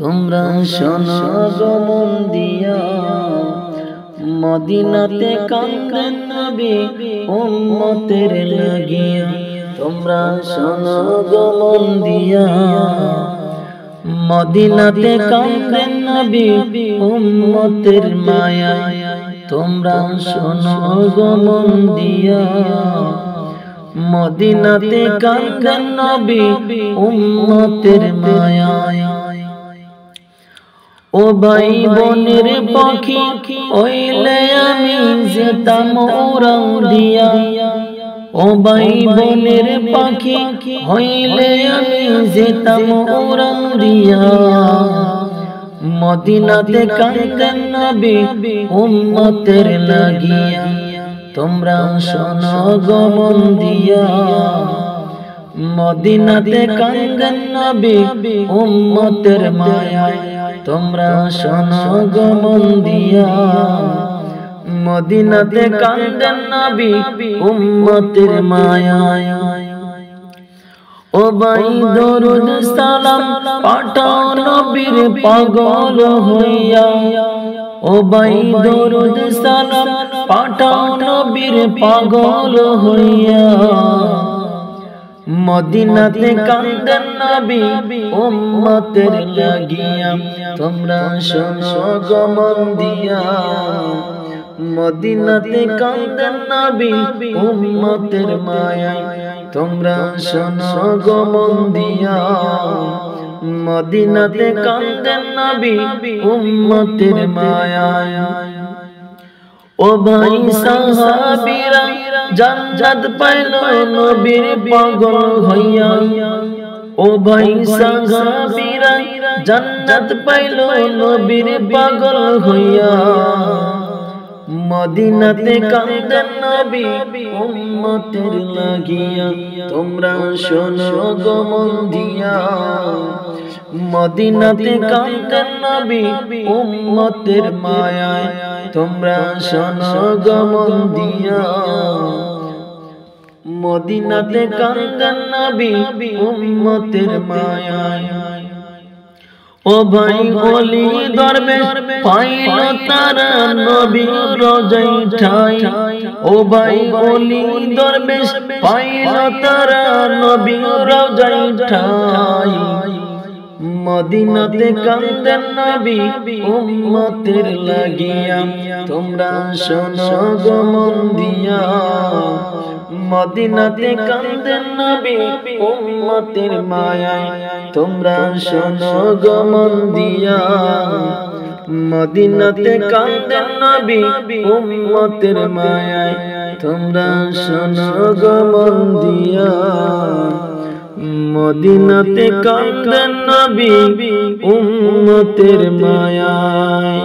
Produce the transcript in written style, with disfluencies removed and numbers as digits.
তোমরা শোনো গো মন দিয়া, মদিনাতে কান্দেন নবী উম্মতের লাগিয়া। তোমরা শোনো গো মন দিয়া, মদিনাতে কান্দেন নবী উম্মতের মায়ায়। তোমরা শোনো গো মন দিয়া, মদিনাতে কান্দেন নবী উম্মতের মায়ায়। ও ভাই বোনের পাখি হইলে আমি যেতাম উড়াল দিয়া। ও ভাই বোনের পাখি হইলে আমি যেতাম উড়াল দিয়া। মদিনাতে কান্দেন নবী উম্মতের লাগিয়া। তোমরা শোনো গো মন দিয়া, মদিনাতে কান্দেন নবী উম্মতের মায়ায়। তোমরা শোনো গো মন দিয়া, মদিনাতে কান্দেন নবী উম্মতের মায়ায়। ও ভাই দরুদ সালাম পাঠাও নবীর পাগল হইয়া। ও ভাই দরুদ সালাম পাঠাও নবীর পাগল হইয়া। মদিনাতে কান্দেন নবী উম্মতের লাগিয়া। তোমরা শোনো গো মন দিয়া, মদিনাতে কান্দেন নবী উম্মতের মায়ায়। তোমরা শোনো গো মন দিয়া, মদিনাতে কান্দেন নবী উম্মতের মায়ায়। ও ভাই সাহাবীরা জান্নাত পাইল নবীর পাগল হইয়া। ও ভাই সাহাবীরা জান্নাত পাইল নবীর পাগল হইয়া। মদিনাতে কান্দেন নবী উম্মতের লাগিয়া। তোমরা শোনো গো মন দিয়া, মদিনাতে কান্দেন নবী উম্মতের মায়ায়। তোমরা শোনো গো মন দিয়া, মদিনাতে কান্দেন নবী উম্মতের মায়ায়। ও ভাই ওলি দরবেশ পাইল তারা নবীর রোজায় ঠাই। ও ভাই ওলি দরবেশ পাইল তারা নবীর রোজায় ঠাই। মদিনাতে কান্দেন নবী উম্মতের লাগিয়া। তোমরা শোনো গো মন দিয়া, মদিনাতে কান্দেন নবী উম্মতের মায়ায়। তোমরা শোনো গো মন দিয়া, মদিনাতে কান্দেন নবী উম্মতের মায়ায়। তোমরা শোনো গো মন দিয়া, মদিনাতে কান্দেন নবী উম্মতের মায়ায়।